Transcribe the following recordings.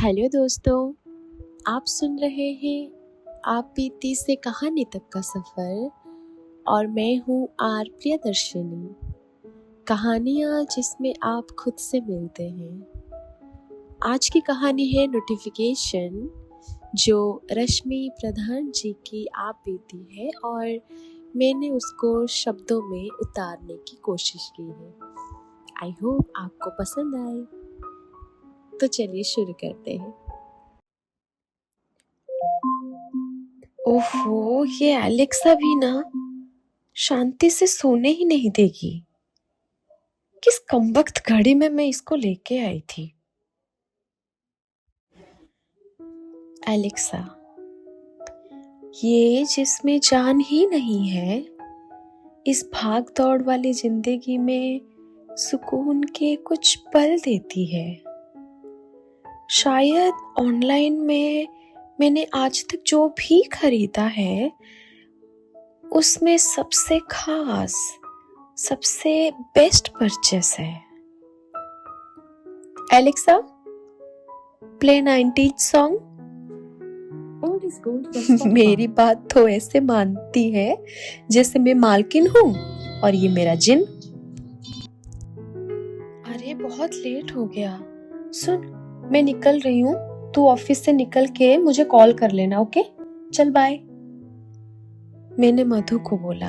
Hello दोस्तों, आप सुन रहे हैं आप बीती से कहानी तक का सफ़र और मैं हूँ आर प्रियदर्शिनी। कहानियाँ जिसमें आप खुद से मिलते हैं। आज की कहानी है नोटिफिकेशन, जो रश्मि प्रधान जी की आप बीती है और मैंने उसको शब्दों में उतारने की कोशिश की है। आई होप आपको पसंद आए। तो चलिए शुरू करते हैं। ओहो, ये एलेक्सा भी ना शांति से सोने ही नहीं देगी। किस कमबख्त घड़ी में मैं इसको लेके आई थी। एलेक्सा, ये जिसमें जान ही नहीं है, इस भाग दौड़ वाली जिंदगी में सुकून के कुछ पल देती है। शायद ऑनलाइन में मैंने आज तक जो भी खरीदा है, उसमें सबसे खास, सबसे बेस्ट परचेस है। Alexa, play 90s song. मेरी बात तो ऐसे मानती है जैसे मैं मालकिन हूँ और ये मेरा जिन। अरे बहुत लेट हो गया। सुन, मैं निकल रही हूँ, तू ऑफिस से निकल के मुझे कॉल कर लेना, ओके? चल बाय। मैंने मधु को बोला।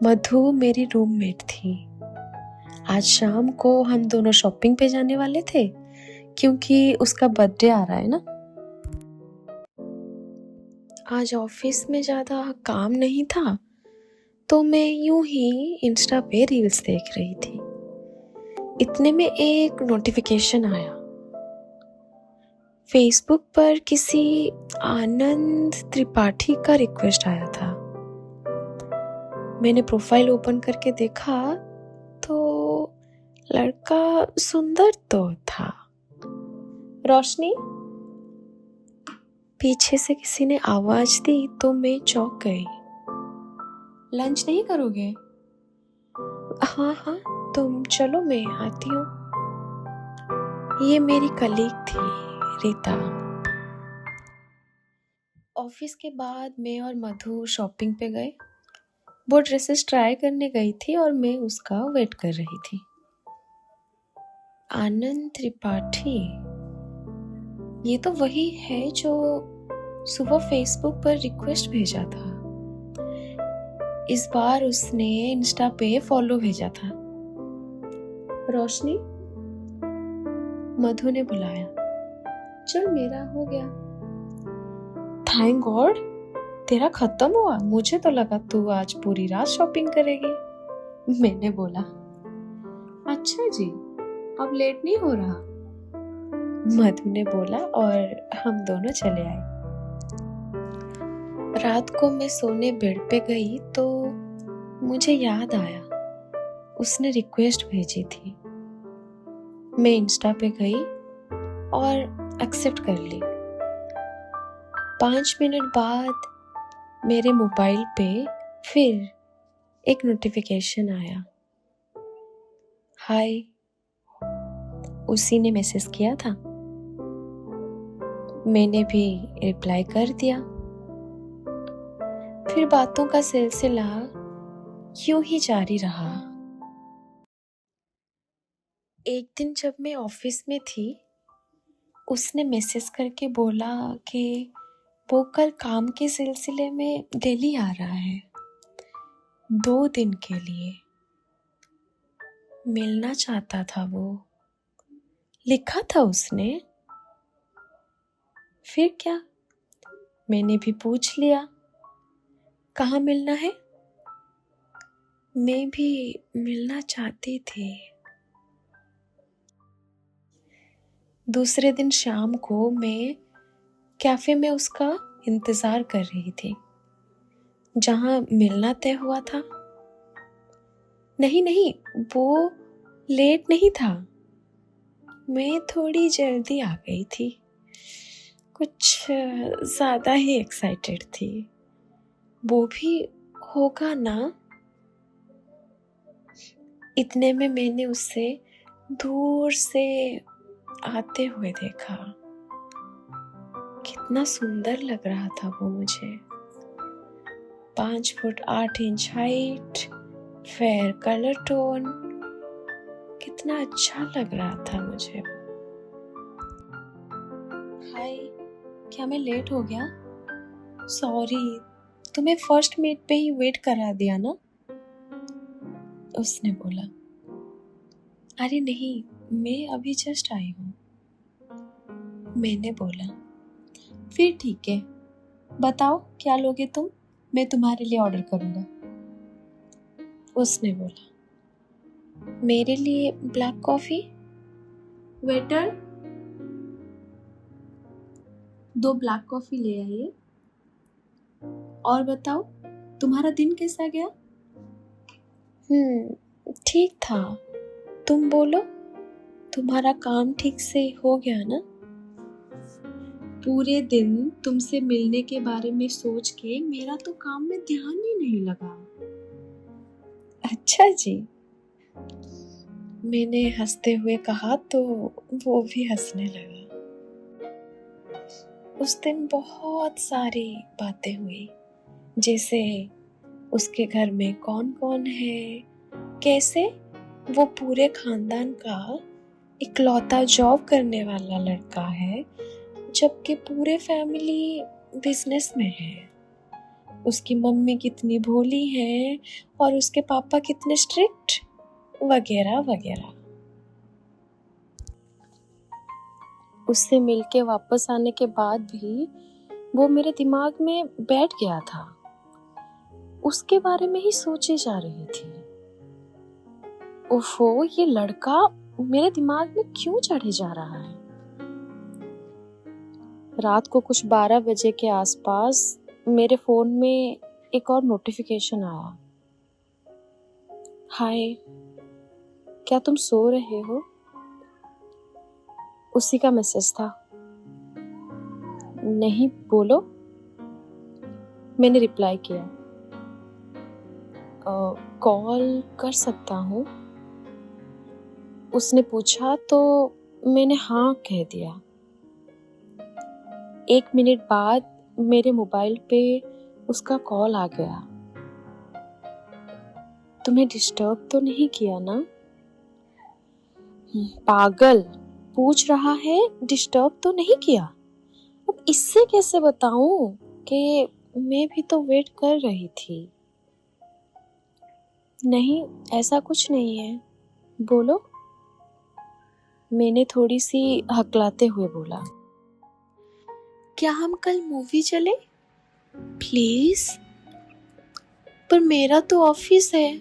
मधु मेरी रूममेट थी। आज शाम को हम दोनों शॉपिंग पे जाने वाले थे, क्योंकि उसका बर्थडे आ रहा है ना। आज ऑफिस में ज़्यादा काम नहीं था, तो मैं यूं ही इंस्टा पे रील्स देख रही थी। इतने में एक नोटिफिकेशन आया। फेसबुक पर किसी आनंद त्रिपाठी का रिक्वेस्ट आया था। मैंने प्रोफाइल ओपन करके देखा तो लड़का सुंदर तो था। रोशनी, पीछे से किसी ने आवाज दी तो मैं चौंक गई। लंच नहीं करोगे? हाँ हाँ, तुम चलो, मैं आती हूँ। ये मेरी कलीग थी, रीता। ऑफिस के बाद मैं और मधु शॉपिंग पे गए। वो ड्रेसेस ट्राई करने गई थी और मैं उसका वेट कर रही थी। आनंद त्रिपाठी, ये तो वही है जो सुबह फेसबुक पर रिक्वेस्ट भेजा था। इस बार उसने इंस्टा पे फॉलो भेजा था। रोशनी, मधु ने बुलाया। चल, मेरा हो गया। थैंक गॉड, तेरा खत्म हुआ। मुझे तो लगा तू आज पूरी रात शॉपिंग करेगी। मैंने बोला। अच्छा जी, अब लेट नहीं हो रहा? मधु ने बोला और हम दोनों चले आए। रात को मैं सोने बेड पे गई तो मुझे याद आया, उसने रिक्वेस्ट भेजी थी। मैं इंस्टा पे गई और एक्सेप्ट कर ली। 5 मिनट बाद मेरे मोबाइल पे फिर एक नोटिफिकेशन आया। हाय, उसी ने मैसेज किया था। मैंने भी रिप्लाई कर दिया। फिर बातों का सिलसिला यूं ही जारी रहा। एक दिन जब मैं ऑफिस में थी, उसने मैसेज करके बोला कि वो कल काम के सिलसिले में दिल्ली आ रहा है 2 दिन के लिए। मिलना चाहता था वो, लिखा था उसने। फिर क्या, मैंने भी पूछ लिया, कहाँ मिलना है? मैं भी मिलना चाहती थी। दूसरे दिन शाम को मैं कैफे में उसका इंतजार कर रही थी, जहां मिलना तय हुआ था। नहीं, वो लेट नहीं था। मैं थोड़ी जल्दी आ गई थी, कुछ ज्यादा ही एक्साइटेड थी। वो भी होगा ना? इतने में मैंने उससे दूर से आते हुए देखा। कितना सुंदर लग रहा था वो मुझे। 5 foot 8 inch height, fair colour tone, कितना अच्छा लग रहा था मुझे। हाय, क्या मैं लेट हो गया? सॉरी, तुम्हें फर्स्ट मीट पे ही वेट करा दिया ना? उसने बोला। अरे नहीं, मैं अभी जस्ट आई हूँ। मैंने बोला। फिर ठीक है, बताओ क्या लोगे तुम? मैं तुम्हारे लिए ऑर्डर करूँगा। उसने बोला। मेरे लिए black coffee. Waiter, 2 black coffee ले आइए। और बताओ, तुम्हारा दिन कैसा गया? ठीक था। तुम बोलो, तुम्हारा काम ठीक से हो गया ना? पूरे दिन तुमसे मिलने के बारे में सोच के मेरा तो काम में ध्यान ही नहीं लगा। अच्छा जी, मैंने हंसते हुए कहा तो वो भी हंसने लगा। उस दिन बहुत सारी बातें हुई, जैसे उसके घर में कौन कौन है, कैसे वो पूरे खानदान का इकलौता जॉब करने वाला लड़का है, जबकि पूरे फैमिली बिजनेस में है। उसकी मम्मी कितनी भोली है और उसके पापा कितने स्ट्रिक्ट, वगैरह वगैरह। उससे मिलके वापस आने के बाद भी वो मेरे दिमाग में बैठ गया था। उसके बारे में ही सोचे जा रही थी। ओफो, ये लड़का मेरे दिमाग में क्यों चढ़े जा रहा है? रात को कुछ 12 बजे के आसपास मेरे फोन में एक और नोटिफिकेशन आया। हाय, क्या तुम सो रहे हो? उसी का मैसेज था। नहीं, बोलो। मैंने रिप्लाई किया। कॉल कर सकता हूँ? उसने पूछा तो मैंने हाँ कह दिया। 1 मिनट बाद मेरे मोबाइल पे उसका कॉल आ गया। तुम्हें डिस्टर्ब तो नहीं किया ना? पागल, पूछ रहा है डिस्टर्ब तो नहीं किया। अब इससे कैसे बताऊं कि मैं भी तो वेट कर रही थी। नहीं, ऐसा कुछ नहीं है, बोलो। मैंने थोड़ी सी हकलाते हुए बोला। क्या हम कल मूवी चले? प्लीज। पर मेरा तो ऑफिस है।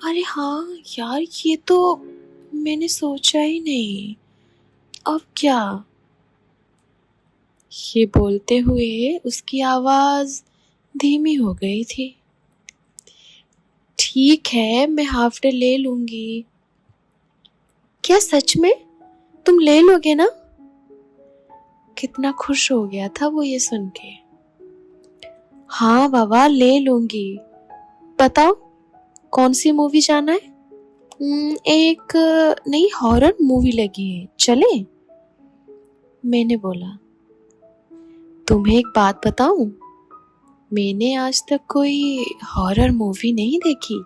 अरे हाँ यार, ये तो मैंने सोचा ही नहीं। अब क्या? ये बोलते हुए उसकी आवाज धीमी हो गई थी। ठीक है, मैं हाफ डे ले लूंगी। क्या सच में? तुम ले लोगे ना? कितना खुश हो गया था वो ये सुन के। हाँ बाबा, ले लूंगी। बताओ कौन सी मूवी जाना है? एक नई हॉरर मूवी लगी है, चले? मैंने बोला। तुम्हें एक बात बताऊं, मैंने आज तक कोई हॉरर मूवी नहीं देखी,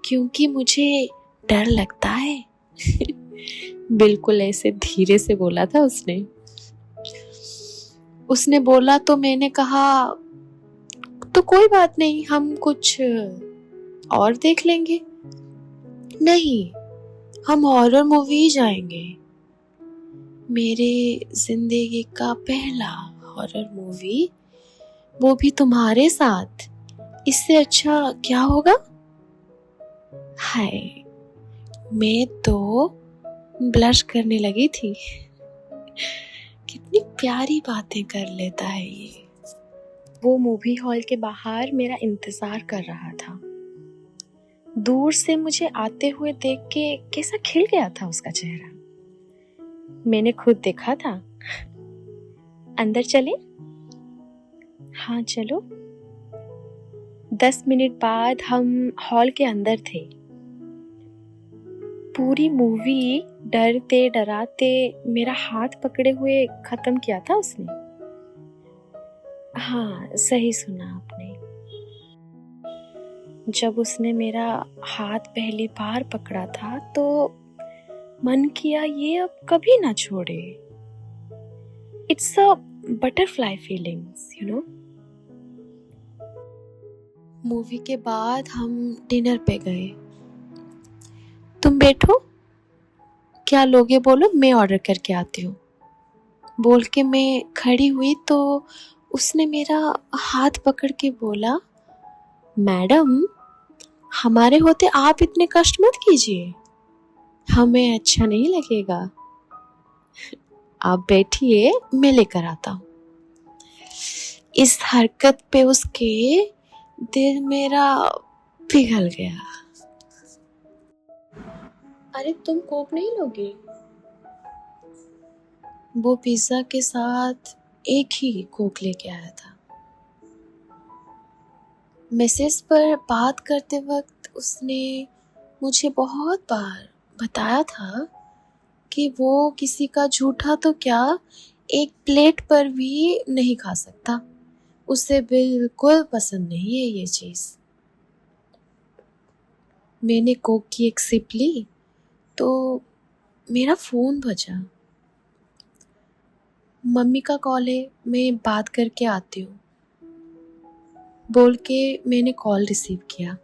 क्योंकि मुझे डर लगता है। बिल्कुल ऐसे धीरे से बोला था उसने। उसने बोला तो मैंने कहा, तो कोई बात नहीं, हम कुछ और देख लेंगे। नहीं, हम हॉरर मूवी ही जाएंगे। मेरे जिंदगी का पहला हॉरर मूवी, वो भी तुम्हारे साथ। इससे अच्छा क्या होगा? हाय, मैं तो ब्लश करने लगी थी। कितनी प्यारी बातें कर लेता है ये। वो मूवी हॉल के बाहर मेरा इंतजार कर रहा था। दूर से मुझे आते हुए देख के कैसा खिल गया था उसका चेहरा। मैंने खुद देखा था। अंदर चले? हाँ चलो। 10 मिनट बाद हम हॉल के अंदर थे। पूरी मूवी डरते डराते मेरा हाथ पकड़े हुए खत्म किया था उसने। हाँ, सही सुना आपने। जब उसने मेरा हाथ पहली बार पकड़ा था तो मन किया ये अब कभी ना छोड़े। It's a butterfly feelings, you know. Movie के बाद हम डिनर पे गए। तुम बैठो, क्या लोगे बोलो, मैं ऑर्डर करके आती हूँ। बोल के मैं खड़ी हुई तो उसने मेरा हाथ पकड़ के बोला, मैडम हमारे होते आप इतने कष्ट मत कीजिए, हमें अच्छा नहीं लगेगा। आप बैठिए, मैं लेकर आता हूँ। इस हरकत पे उसके दिल मेरा पिघल गया। अरे तुम कोक नहीं लोगे? वो पिज्जा के साथ एक ही कोक लेके आया था। मैसेज पर बात करते वक्त उसने मुझे बहुत बार बताया था कि वो किसी का झूठा तो क्या एक प्लेट पर भी नहीं खा सकता, उसे बिल्कुल पसंद नहीं है ये चीज़। मैंने कोक की एक सिप ली तो मेरा फ़ोन बजा। मम्मी का कॉल है, मैं बात करके आती हूँ बोल के मैंने कॉल रिसीव किया।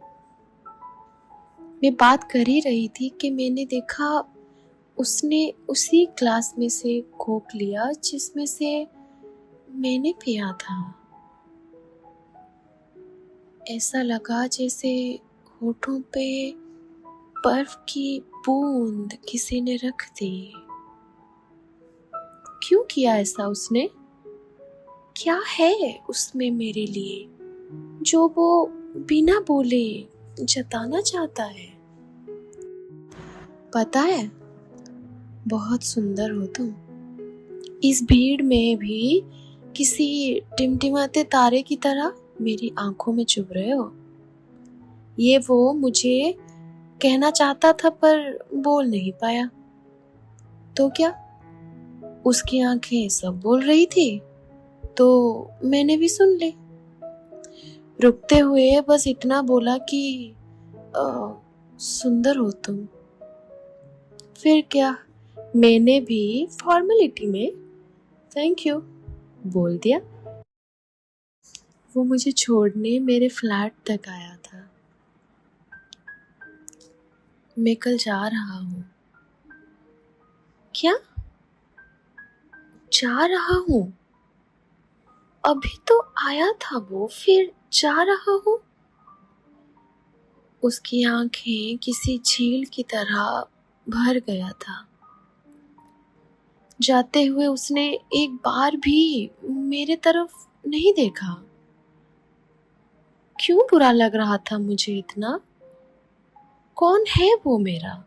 मैं बात कर ही रही थी कि मैंने देखा उसने उसी ग्लास में से कोक लिया जिसमें से मैंने पिया था। ऐसा लगा जैसे होठों पे बर्फ की बूंद किसी ने रख दी। क्यों किया ऐसा उसने? क्या है उसमें मेरे लिए जो वो बिना बोले जताना चाहता है? पता है, बहुत सुंदर हो तुम। इस भीड़ में भी किसी टिमटिमाते तारे की तरह मेरी आंखों में चुभ रहे हो। ये वो मुझे कहना चाहता था पर बोल नहीं पाया। तो क्या उसकी आंखें सब बोल रही थी तो मैंने भी सुन ली। रुकते हुए बस इतना बोला कि सुंदर हो तुम। फिर क्या, मैंने भी फॉर्मेलिटी में थैंक यू बोल दिया। वो मुझे छोड़ने मेरे फ्लैट तक आया था। मैं कल जा रहा हूँ। क्या? जा रहा हूँ? अभी तो आया था वो, फिर जा रहा हूँ? उसकी आंखें किसी झील की तरह भर गया था। जाते हुए उसने एक बार भी मेरे तरफ नहीं देखा। क्यों बुरा लग रहा था मुझे इतना? कौन है वो मेरा?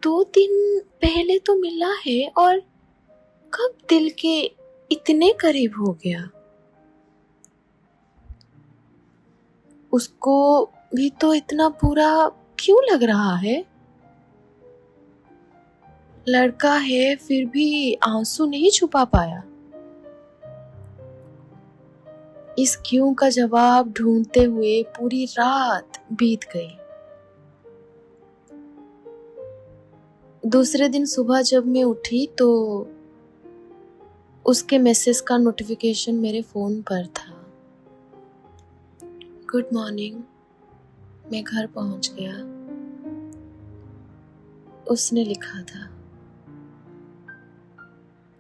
2 दिन पहले तो मिला है और कब दिल के इतने करीब हो गया। उसको भी तो इतना बुरा क्यों लग रहा है? लड़का है फिर भी आंसू नहीं छुपा पाया। इस क्यों का जवाब ढूंढते हुए पूरी रात बीत गई। दूसरे दिन सुबह जब मैं उठी तो उसके मैसेज का नोटिफिकेशन मेरे फोन पर था। Good morning. मैं घर पहुंच गया। उसने लिखा था।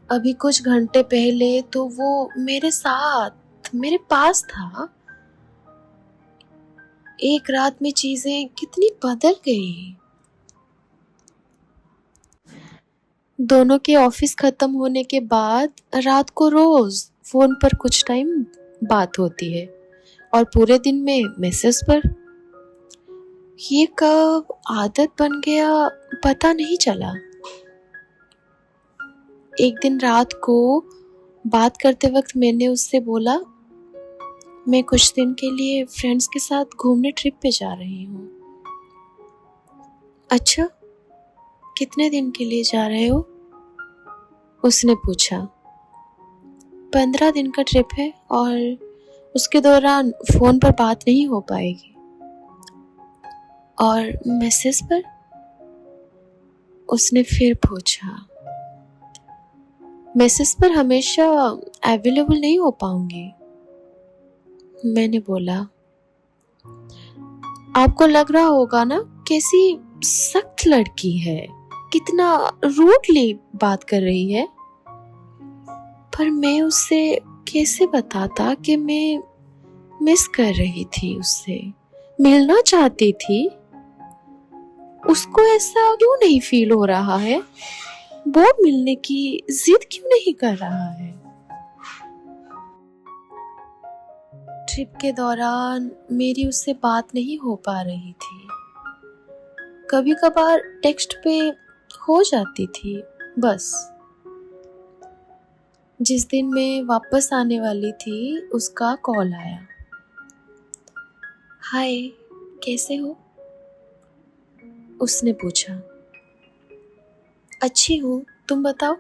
अभी कुछ घंटे पहले तो वो मेरे साथ मेरे पास था। एक रात में चीजें कितनी बदल गई। दोनों के ऑफिस खत्म होने के बाद रात को रोज फोन पर कुछ टाइम बात होती है और पूरे दिन में मैसेज पर। ये कब आदत बन गया पता नहीं चला। एक दिन रात को बात करते वक्त मैंने उससे बोला, मैं कुछ दिन के लिए फ्रेंड्स के साथ घूमने ट्रिप पे जा रही हूँ। अच्छा, कितने दिन के लिए जा रहे हो? उसने पूछा। 15 दिन का ट्रिप है और उसके दौरान फोन पर बात नहीं हो पाएगी। और मैसेज पर? उसने फिर पूछा। मैसेज पर हमेशा अवेलेबल नहीं हो पाऊंगी। मैंने बोला। आपको लग रहा होगा ना कैसी सख्त लड़की है, कितना रूडली बात कर रही है। पर मैं उससे कैसे बताता कि मैं मिस कर रही थी, उससे मिलना चाहती थी। उसको ऐसा क्यों नहीं फील हो रहा है? वो मिलने की जिद क्यों नहीं कर रहा है? ट्रिप के दौरान मेरी उससे बात नहीं हो पा रही थी। कभी कभार टेक्स्ट पे हो जाती थी बस। जिस दिन मैं वापस आने वाली थी उसका कॉल आया। हाय, कैसे हो? उसने पूछा। अच्छी हूँ, तुम बताओ।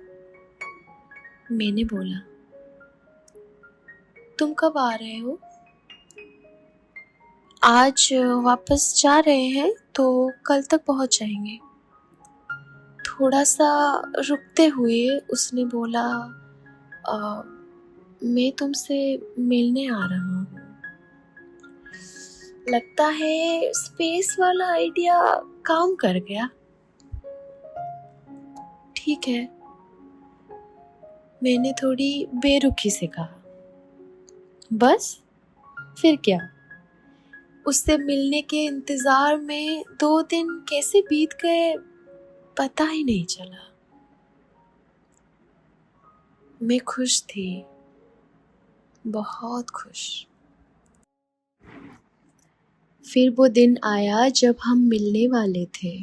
मैंने बोला। तुम कब आ रहे हो? आज वापस जा रहे हैं तो कल तक पहुंच जाएंगे। थोड़ा सा रुकते हुए उसने बोला, मैं तुमसे मिलने आ रहा हूँ। लगता है स्पेस वाला आइडिया काम कर गया। ठीक है, मैंने थोड़ी बेरुखी से कहा। बस, फिर क्या? उससे मिलने के इंतजार में 2 दिन कैसे बीत गए पता ही नहीं चला। मैं खुश थी, बहुत खुश। फिर वो दिन आया जब हम मिलने वाले थे।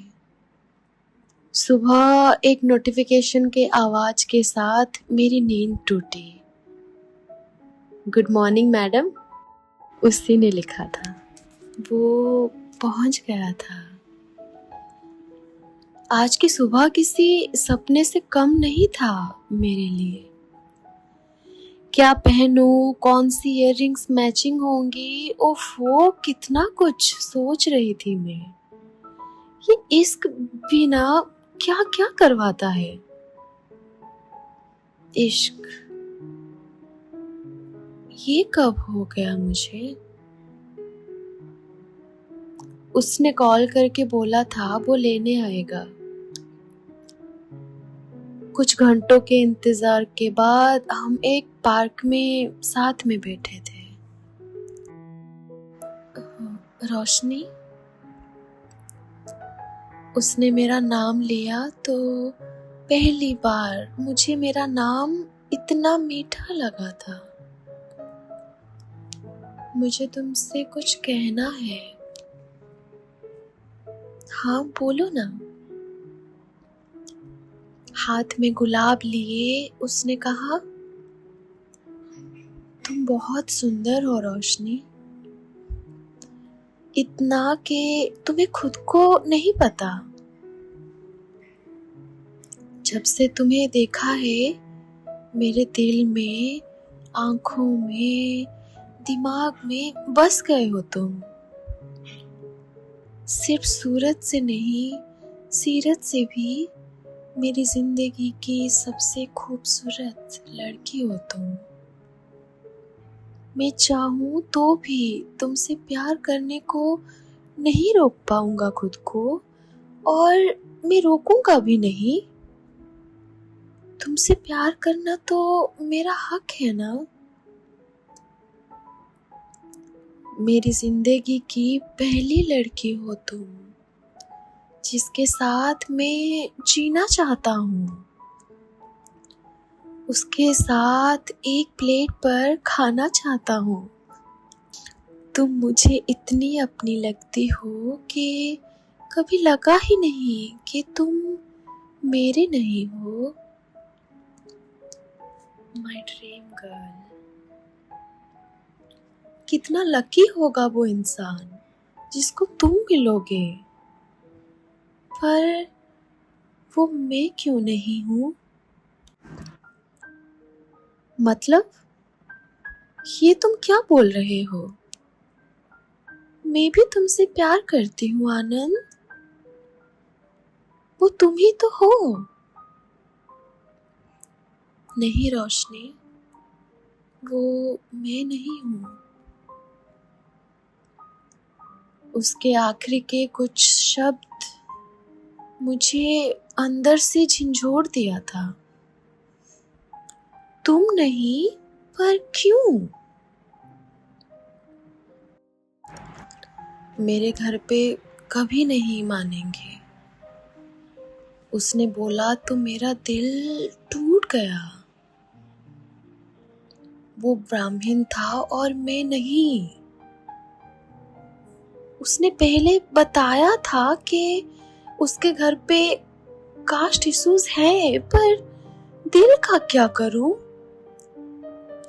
सुबह एक नोटिफिकेशन के आवाज के साथ मेरी नींद टूटी। गुड मॉर्निंग मैडम, उसी ने लिखा था। वो पहुंच गया था। आज की सुबह किसी सपने से कम नहीं था मेरे लिए। क्या पहनूं, कौन सी इयररिंग्स मैचिंग होंगी, ओफो कितना कुछ सोच रही थी मैं। ये इश्क बिना क्या क्या करवाता है। इश्क ये कब हो गया मुझे? उसने कॉल करके बोला था वो लेने आएगा। कुछ घंटों के इंतजार के बाद हम एक पार्क में साथ में बैठे थे। रोशनी, उसने मेरा नाम लिया तो पहली बार मुझे मेरा नाम इतना मीठा लगा था। मुझे तुमसे कुछ कहना है। हाँ बोलो ना। हाथ में गुलाब लिए उसने कहा, तुम बहुत सुंदर हो रोशनी, इतना कि तुम्हें खुद को नहीं पता। जब से तुम्हें देखा है मेरे दिल में, आंखों में, दिमाग में बस गए हो तुम। सिर्फ सूरत से नहीं, सीरत से भी मेरी जिंदगी की सबसे खूबसूरत लड़की हो तुम। मैं चाहूं तो भी तुमसे प्यार करने को नहीं रोक पाऊंगा खुद को, और मैं रोकूंगा भी नहीं। तुमसे प्यार करना तो मेरा हक है ना। मेरी जिंदगी की पहली लड़की हो तुम, जिसके साथ मैं जीना चाहता हूँ। उसके साथ एक प्लेट पर खाना चाहता हूँ। तुम मुझे इतनी अपनी लगती हो कि कभी लगा ही नहीं कि तुम मेरे नहीं हो। My dream girl. कितना लकी होगा वो इंसान जिसको तुम मिलोगे। पर वो मैं क्यों नहीं हूँ? मतलब ये तुम क्या बोल रहे हो? मैं भी तुमसे प्यार करती हूँ आनंद। वो तुम ही तो हो। नहीं रोशनी, वो मैं नहीं हूँ। उसके आखिरी के कुछ शब्द मुझे अंदर से झंझोड़ दिया था। तुम नहीं, पर क्यों? मेरे घर पे कभी नहीं मानेंगे। उसने बोला तो मेरा दिल टूट गया। वो ब्राह्मण था और मैं नहीं। उसने पहले बताया था कि उसके घर पे कास्ट इश्यूज है, पर दिल का क्या करूं?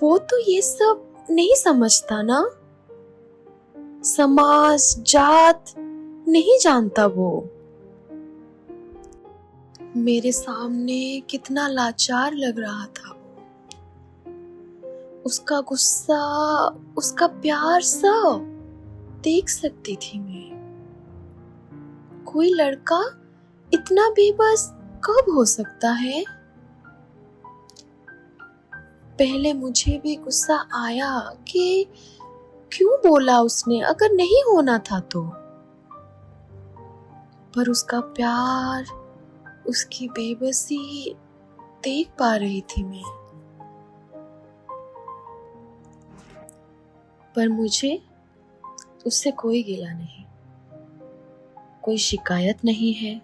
वो तो ये सब नहीं समझता ना। समाज, जात नहीं जानता वो। मेरे सामने कितना लाचार लग रहा था वो। उसका गुस्सा, उसका प्यार सब देख सकती थी मैं। कोई लड़का इतना बेबस कब हो सकता है? पहले मुझे भी गुस्सा आया कि क्यों बोला उसने, अगर नहीं होना था तो। पर उसका प्यार, उसकी बेबसी देख पा रही थी मैं। पर मुझे उससे कोई गिला नहीं, कोई शिकायत नहीं है।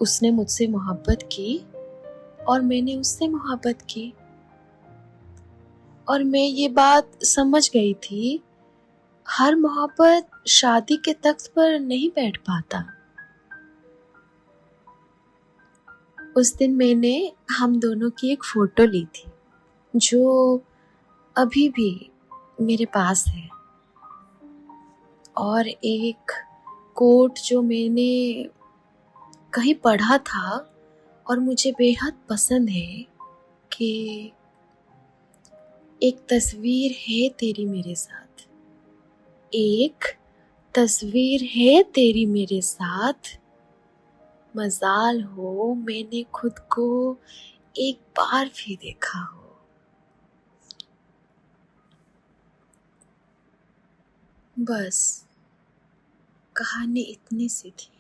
उसने मुझसे मोहब्बत की और मैंने उससे मोहब्बत की। और मैं ये बात समझ गई थी, हर मोहब्बत शादी के तख्त पर नहीं बैठ पाता। उस दिन मैंने हम दोनों की एक फोटो ली थी, जो अभी भी मेरे पास है। और एक कोट जो मैंने कहीं पढ़ा था और मुझे बेहद पसंद है कि एक तस्वीर है तेरी मेरे साथ, एक तस्वीर है तेरी मेरे साथ, मजाल हो मैंने खुद को एक बार भी देखा हो। बस कहानी इतनी सी थी।